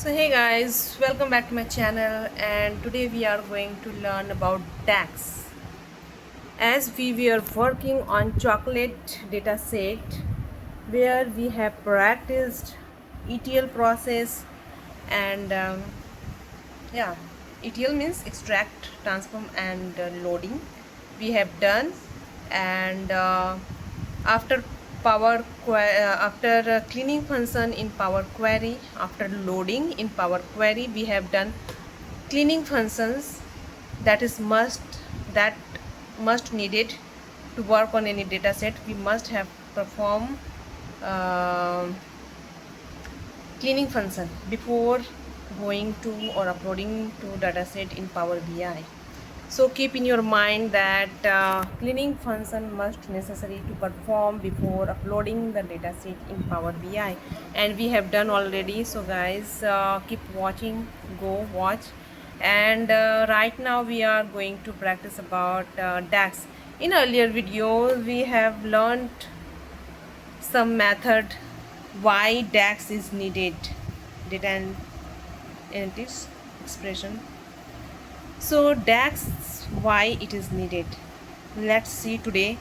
So hey guys, welcome back to my channel, and today we are going to learn about DAX. As we were working on chocolate data set where we have practiced ETL process and yeah, ETL means extract, transform and loading we have done. And after after cleaning function in Power Query, after loading in Power Query, we have done cleaning functions that is that must needed to work on any data set. We must have perform uh, cleaning function before going to or uploading to dataset in Power BI. So keep in your mind that cleaning function must necessary to perform before uploading the dataset in Power BI, and we have done already. So guys, keep watching, go watch. And right now we are going to practice about DAX. In earlier video we have learned some method why DAX is needed, data analytics expression. So DAX, why it is needed. Let's see today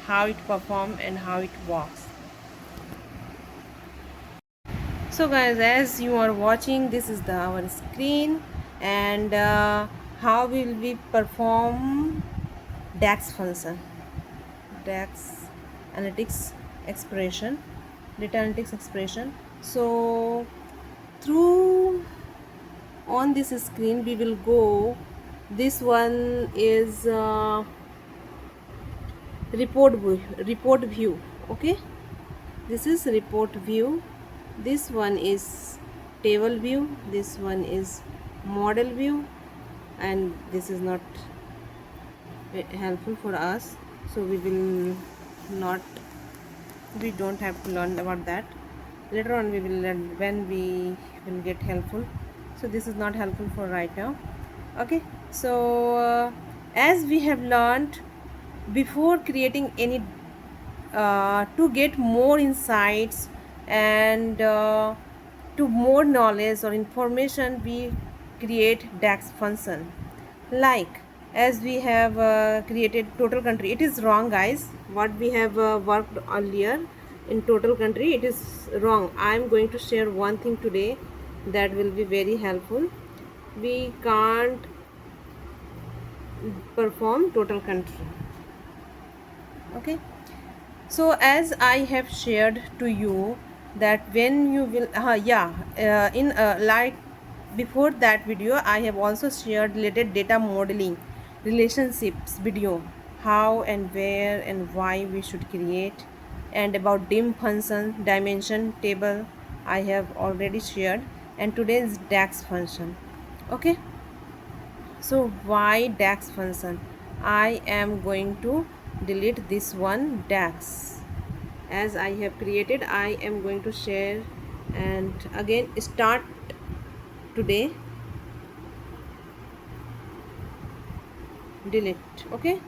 how it performs and how it works. So guys, as you are watching, this is our screen, and how will we perform DAX function, DAX analytics expression, data analytics expression. So through on this screen we will go. This one is report view. Okay, this is report view. This one is table view. This one is model view, and this is not helpful for us, so we will not, we don't have to learn about that. Later on we will learn when we will get helpful. So this is not helpful for right now. Okay, so as we have learned, before creating any to get more insights and to more knowledge or information, we create DAX function. Like, as we have created total country, it is wrong guys. What we have worked earlier in total country, it is wrong. I am going to share one thing today that will be very helpful. We can't perform total country. Okay, so as I have shared to you that when you will in like before that video I have also shared related data modeling relationships video, how and where and why we should create, and about dim function, dimension table I have already shared, and today's DAX function. Okay, so why DAX function? I am going to delete this one DAX. As I have created, I am going to share and again start today, delete. Okay,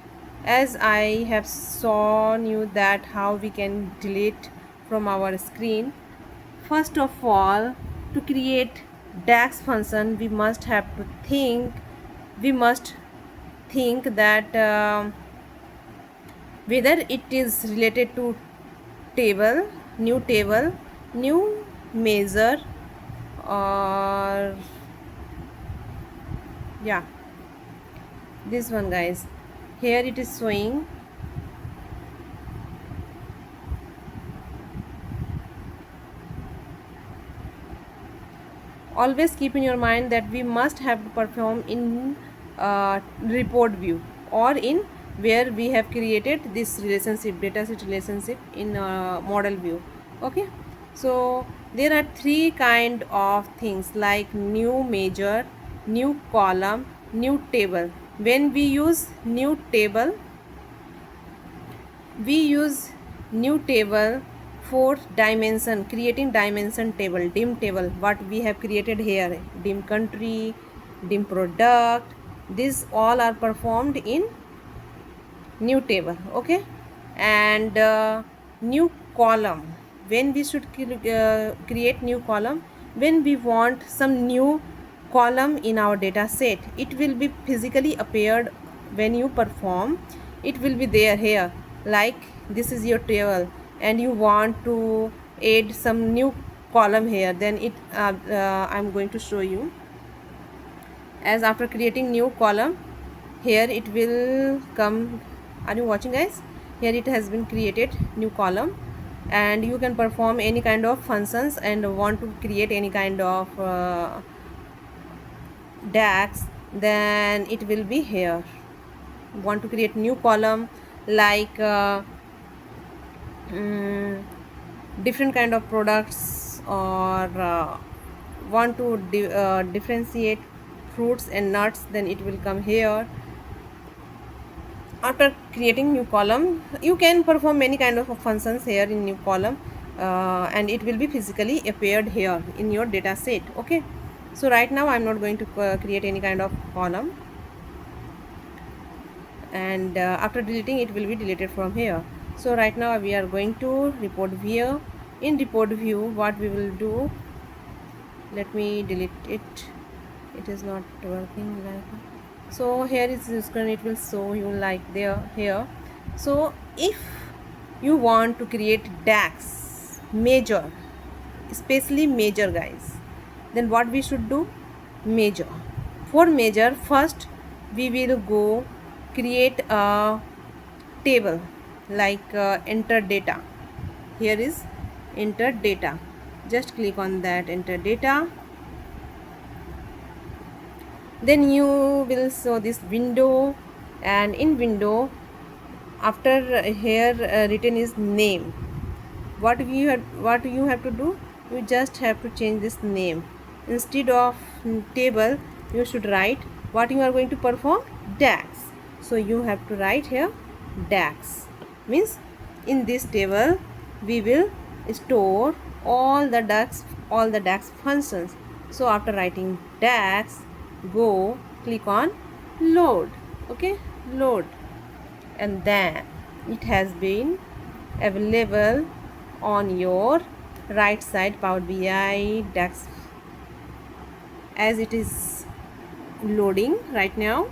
as I have shown you that how we can delete from our screen. First of all, to create DAX function, we must think that whether it is related to table, new measure, or yeah, this one guys. Here it is showing always keep in your mind that we must have to perform in report view or in where we have created this relationship, dataset relationship in model view. Okay, so there are three kind of things like new measure, new column, new table. When we use new table, we use new table for dimension, creating dimension table, dim table, what we have created here, dim country, dim product, these all are performed in new table. Okay, and new column, when we should create new column, when we want some new column in our data set, it will be physically appeared when you perform. It will be there here, like this is your table and you want to add some new column here, then I'm going to show you. As after creating new column, here it will come. Are you watching, guys? Here it has been created new column, and you can perform any kind of functions and want to create any kind of DAX, then it will be here. Want to create new column, like different kind of products, or want to differentiate fruits and nuts, then it will come here. After creating new column, you can perform many kind of functions here in new column, and it will be physically appeared here in your data set. Okay, so right now I'm not going to create any kind of column, and after deleting, it will be deleted from here. So right now we are going to report view. In report view, what we will do, let me delete it, it is not working like. So here is the screen, it will show you like there here. So if you want to create DAX major, especially major, guys, then what we should do? Major. For major, first we will go create a table, like enter data. Here is enter data. Just click on that enter data. Then you will show this window, and in window, after here written is name. What you have to do? You just have to change this name. Instead of table, you should write what you are going to perform, DAX. So you have to write here DAX, means in this table we will store all the DAX functions. So after writing DAX, go click on load. Okay, load, and then it has been available on your right side, Power BI DAX, as it is loading right now,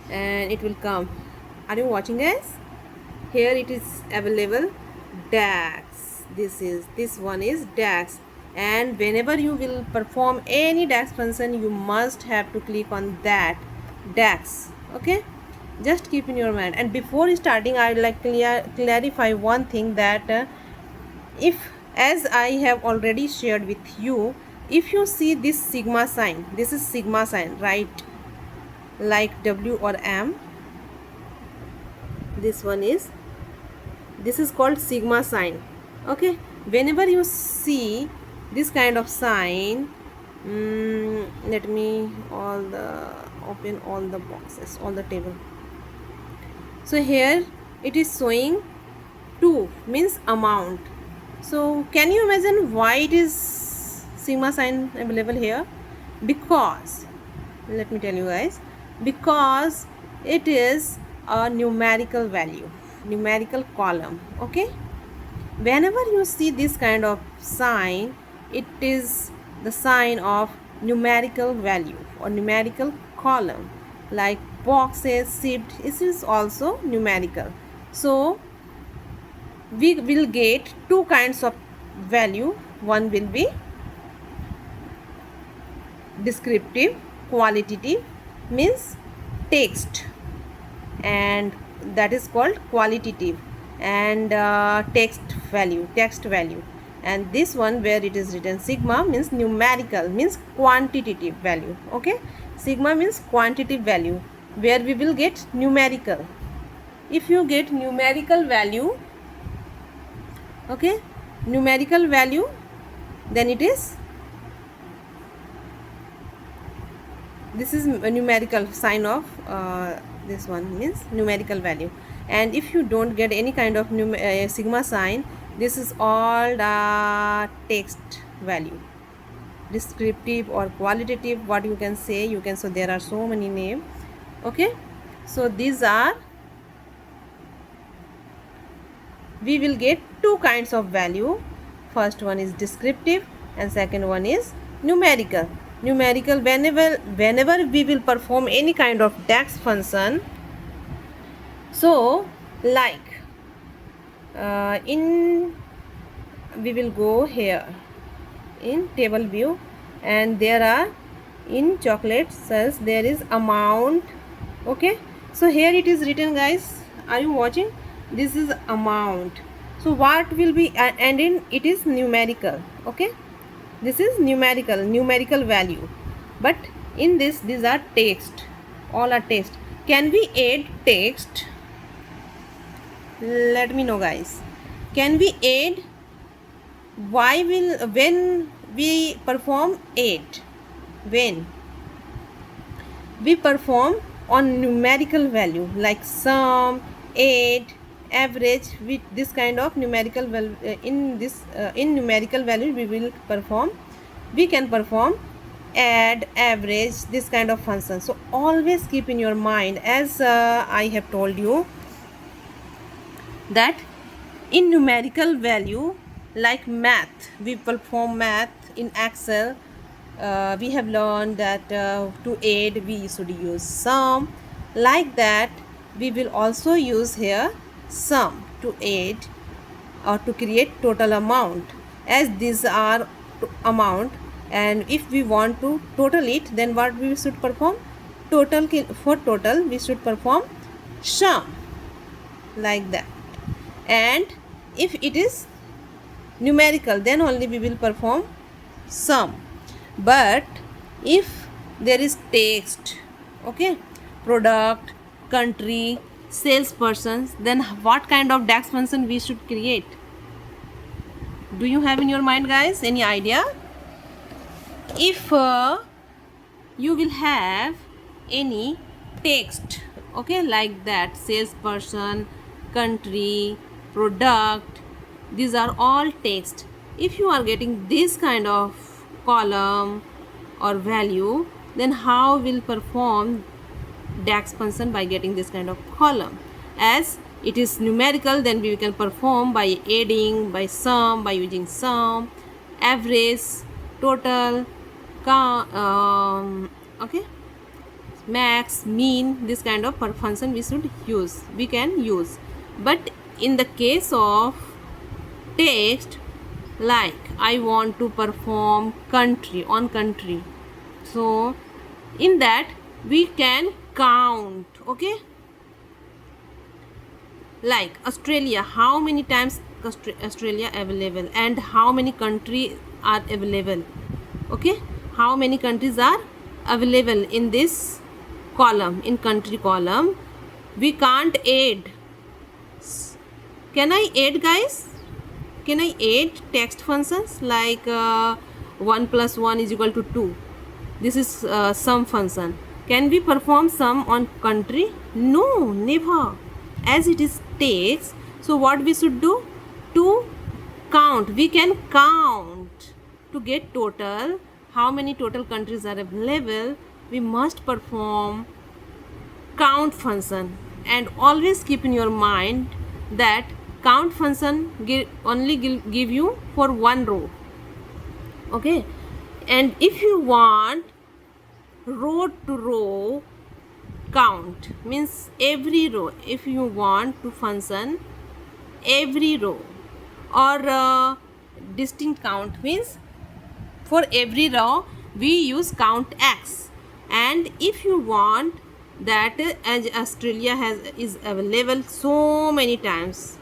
and it will come. Are you watching, guys? Here it is available DAX. This one is DAX, and whenever you will perform any DAX function, you must have to click on that DAX. Okay, just keep in your mind. And before starting, I would like to clarify one thing, that if, as I have already shared with you, if you see this sigma sign, this is sigma sign, right? Like W or M. This is called sigma sign. Okay, whenever you see this kind of sign, let me open all the boxes, all the table. So here it is showing 2, means amount. So can you imagine why it is sigma sign available here? Because, let me tell you guys, because it is a numerical value, numerical column. Okay, whenever you see this kind of sign, it is the sign of numerical value or numerical column, like boxes, shift, it is also numerical. So we will get two kinds of value. One will be descriptive, qualitative, means text, and that is called qualitative, and text value. And this one where it is written sigma means numerical, means quantitative value. Okay, sigma means quantitative value, where we will get numerical. If you get numerical value, okay, numerical value, then it is, this is a numerical sign of this one means numerical value. And if you don't get any kind of sigma sign, this is all the text value, descriptive or qualitative, what you can say. You can, so there are so many names. Okay, so these are, we will get two kinds of value. First one is descriptive, and second one is numerical. Numerical, whenever we will perform any kind of DAX function, so like in we will go here in table view, and there are in chocolate cells there is amount. Okay, so here it is written, guys, are you watching? This is amount. So what will be and in it is numerical. Okay, this is numerical value, but in this these are text, all are text. Can we add text? Let me know, guys. Can we add? Why will when we perform add? When we perform on numerical value like sum, add, average, with this kind of numerical value, in numerical value we can perform add, average, this kind of function. So always keep in your mind, as I have told you, that in numerical value like math, we perform math in Excel. We have learned that to add we should use sum. Like that we will also use here sum to add or to create total amount, as these are amount, and if we want to total it, then what we should perform? Total. For total we should perform sum, like that. And if it is numerical, then only we will perform sum. But if there is text, okay, product, country, salespersons, then what kind of DAX function we should create? Do you have in your mind, guys, any idea? If you will have any text, okay, like that, salesperson, country, product, these are all text. If you are getting this kind of column or value, then how will perform DAX function? By getting this kind of column. As it is numerical, then we can perform by adding, by sum, by using sum, average, total, okay, max, mean, this kind of function we can use. But in the case of text, like I want to perform country on country, so in that we can count. Okay, like Australia, how many times Australia available and how many countries are available. Okay, how many countries are available in this column, in country column. We can't add. Can I add, guys? Can I add text functions like 1 plus 1 is equal to 2? This is sum function. Can we perform sum on country? No, never. As it is text, so what we should do? To count. We can count. To get total, how many total countries are available, we must perform count function. And always keep in your mind that count function only give you for one row. Okay, and if you want row to row count, means every row, if you want to function every row, or distinct count, means for every row we use count X. And if you want that as Australia is available so many times,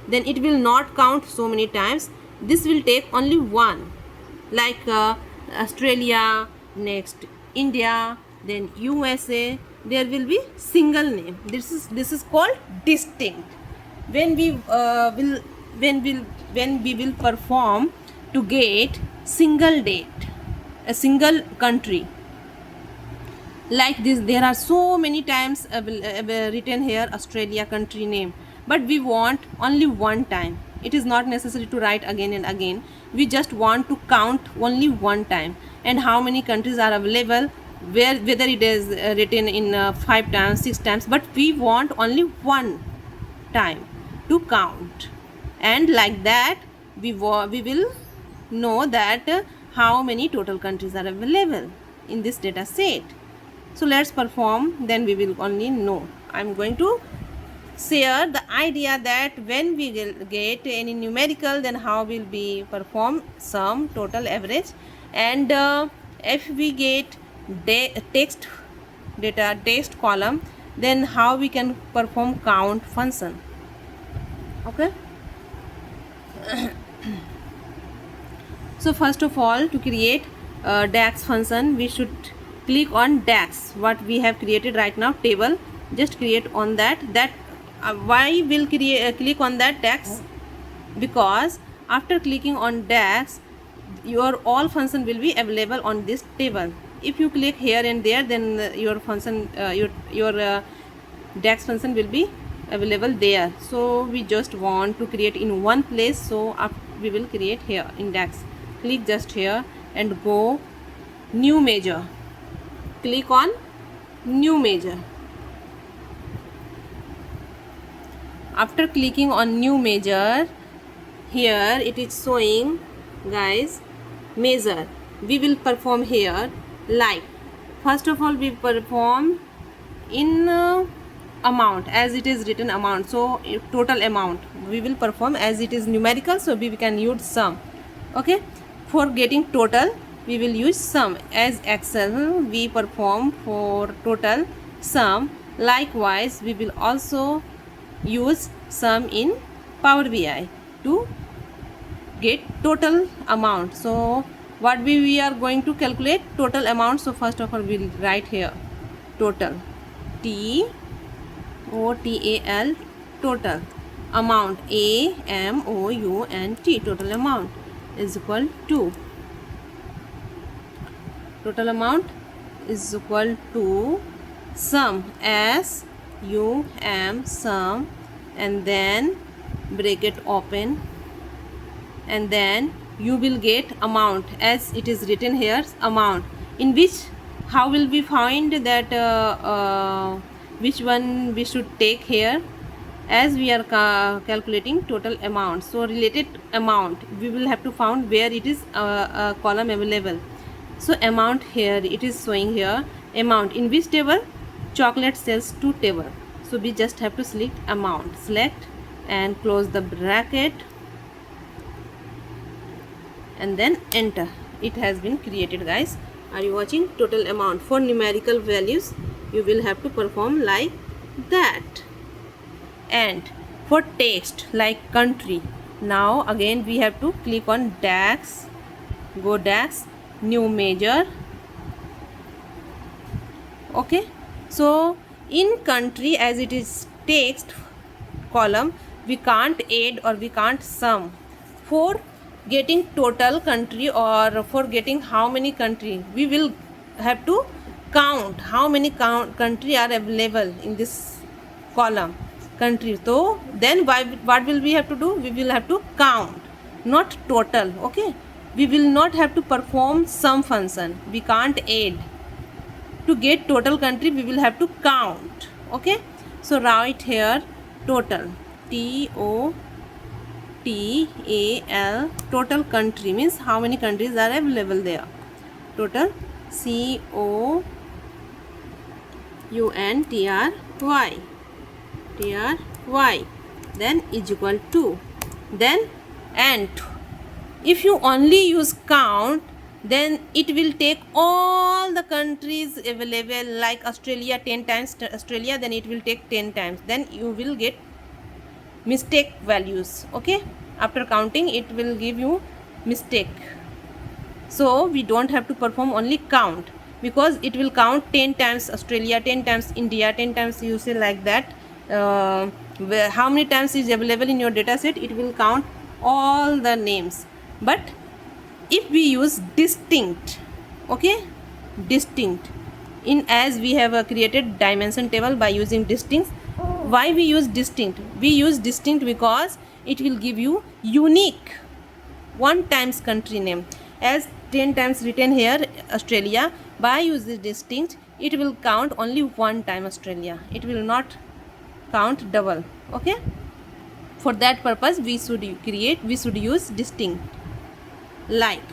then it will not count so many times. This will take only one, like Australia, next India, then USA. There will be single name. This is called distinct. When we will perform to get single date, a single country, like this, there are so many times written here Australia country name, but we want only one time. It is not necessary to write again and again. We just want to count only one time, and how many countries are available, whether it is written in 5 times, 6 times, but we want only one time to count. And like that we will know that how many total countries are available in this data set. So let's perform, then we will only know. I'm going to share the idea that when we will get any numerical, then how will we perform sum, total, average, and if we get text data, text column, then how we can perform count function. Okay. So first of all, to create DAX function, we should click on DAX, what we have created right now, table. Just create on that. Why will click on that DAX? Because after clicking on DAX, your all function will be available on this table. If you click here and there, then your function, your DAX function will be available there. So we just want to create in one place, so we will create here in DAX. Click just here and go new measure. Click on new measure. After clicking on new measure, here it is showing, guys, measure. We will perform here like, first of all we perform in amount, as it is written amount. So total amount we will perform, as it is numerical, so we can use sum. Okay, for getting total we will use sum. As Excel we perform for total sum, likewise we will also use sum in Power BI to get total amount. So what we are going to calculate total amount. So first of all we will write here total, TOTAL, total amount, AMOUNT, total amount is equal to, total amount is equal to sum, SUM, sum, and then bracket open, and then you will get amount, as it is written here amount, in which how will we find that which one we should take here, as we are calculating total amount. So related amount we will have to find where it is a column available. So amount, here it is showing here amount, in which table, chocolate sales to table. So we just have to select amount, select and close the bracket and then enter. It has been created, guys. Are you watching? Total amount. For numerical values you will have to perform like that. And for text like country, now again we have to click on DAX, go DAX, new measure. Okay, so in country, as it is text column, we can't add or we can't sum. For getting total country or for getting how many country, we will have to count how many country are available in this column, country. So then what will we have to do? We will have to count, not total. Okay, we will not have to perform sum function, we can't add. To get total country we will have to count. Okay, so write here total, TOTAL, total country means how many countries are available there, total, COUNTRY, then is equal to, then and if you only use count, then it will take all the countries available, like Australia, 10 times Australia, then it will take 10 times, then you will get mistake values. Okay, after counting it will give you mistake. So we don't have to perform only count, because it will count 10 times Australia, 10 times India, 10 times USA, like that. How many times is available in your data set, it will count all the names. But if we use distinct, okay, distinct, in as we have created dimension table by using distinct. Why we use distinct? We use distinct because it will give you unique one times country name, as 10 times written here Australia. By using distinct it will count only one time Australia, it will not count double. Okay, for that purpose we should use distinct. like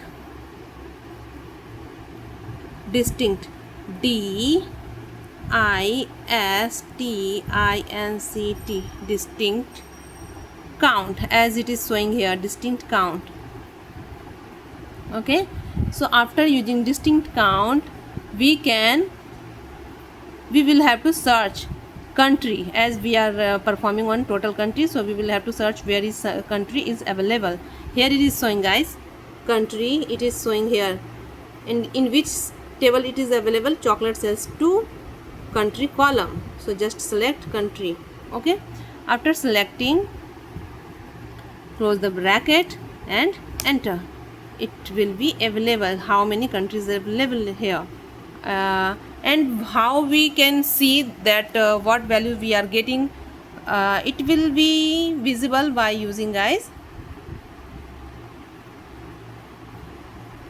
distinct, DISTINCT, distinct count, as it is showing here, distinct count. Okay, so after using distinct count, we will have to search country, as we are performing on total country, so we will have to search where is country is available. Here it is showing, guys, country, it is showing here, and in which table it is available, chocolate sales to country column. So just select country. Okay, after selecting, close the bracket and enter. It will be available, how many countries are available here, and how we can see that what value we are getting. It will be visible by using, guys,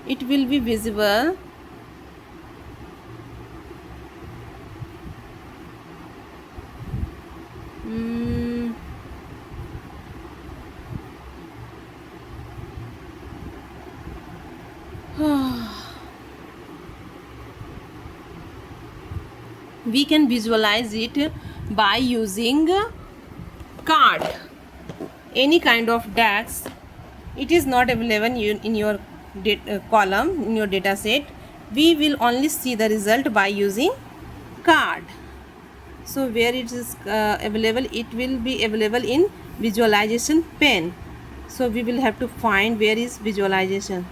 it will be visible we can visualize it by using card, any kind of DAX. It is not available in your column, in your data set. We will only see the result by using card. So where it is available, it will be available in visualization pane. So we will have to find where is visualization.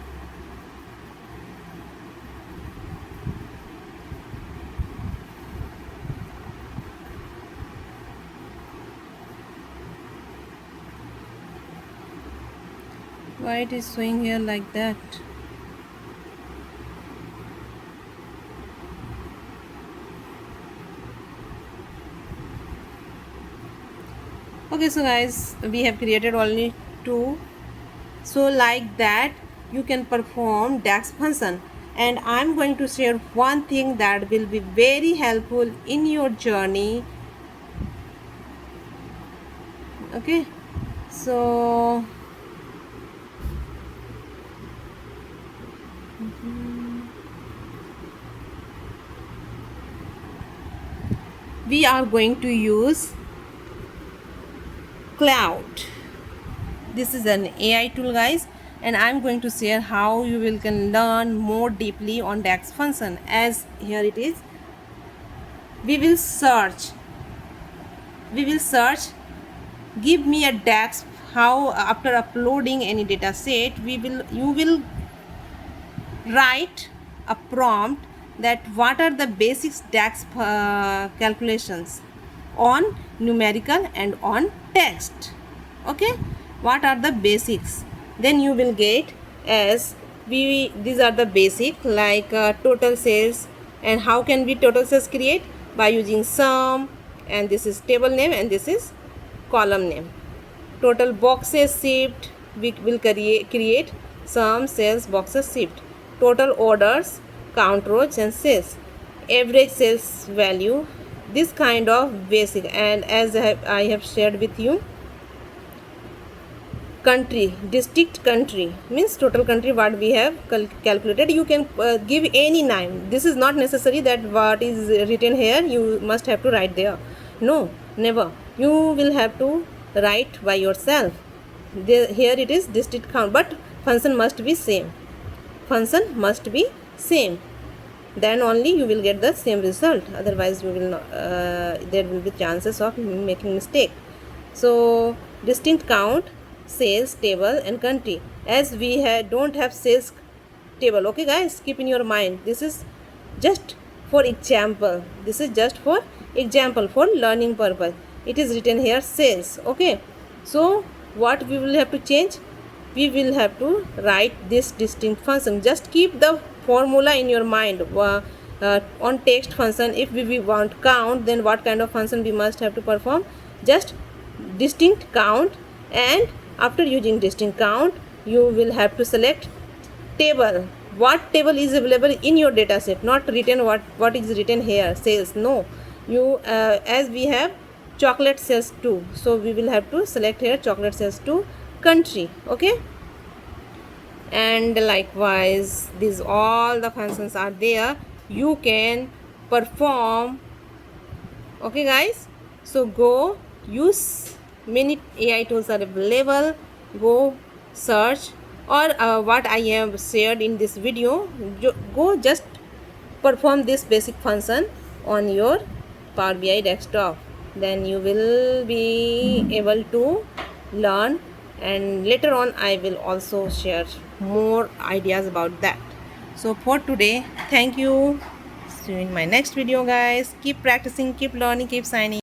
Why it is showing here like that? Okay, so guys, we have created only 2. So like that you can perform DAX function, and I'm going to share one thing that will be very helpful in your journey. Okay, so we are going to use Cloud. This is an AI tool, guys, and I'm going to share how you will can learn more deeply on DAX function. As here it is, we will search, give me a DAX. How after uploading any data set, you will write a prompt that what are the basics DAX calculations on numerical and on text. Okay, what are the basics? Then you will get, as these are the basic, like total sales. And how can we total sales create? By using sum, and this is table name, and this is column name. Total boxes shipped, we will create sum sales boxes shipped. Total orders, count rows and sales, average sales value, this kind of basic. And as I have shared with you, country, district country means total country what we have calculated. You can give any name. This is not necessary that what is written here you must have to write there. No, never. You will have to write by yourself. Here it is district count, but function must be same. Function must be same. Then only you will get the same result. Otherwise, you will not. There will be chances of making mistake. So distinct count, sales table and country. As we don't have sales table. Okay, guys, keep in your mind. This is just for example. This is just for example, for learning purpose. It is written here sales. Okay. So what we will have to change? We will have to write this distinct function. Just keep the formula in your mind. On text function, if we want count, then what kind of function we must have to perform? Just distinct count, and after using distinct count, you will have to select table. What table is available in your data set? Not written what is written here, sales. No, you as we have chocolate sales 2, so we will have to select here chocolate sales 2 country. Okay, and likewise these all the functions are there, you can perform. Okay guys, so go use, many AI tools are available, go search, or what I have shared in this video, go just perform this basic function on your Power BI desktop, then you will be able to learn, and later on I will also share more ideas about that. So for today, thank you. See you in my next video guys. Keep practicing, keep learning, keep signing.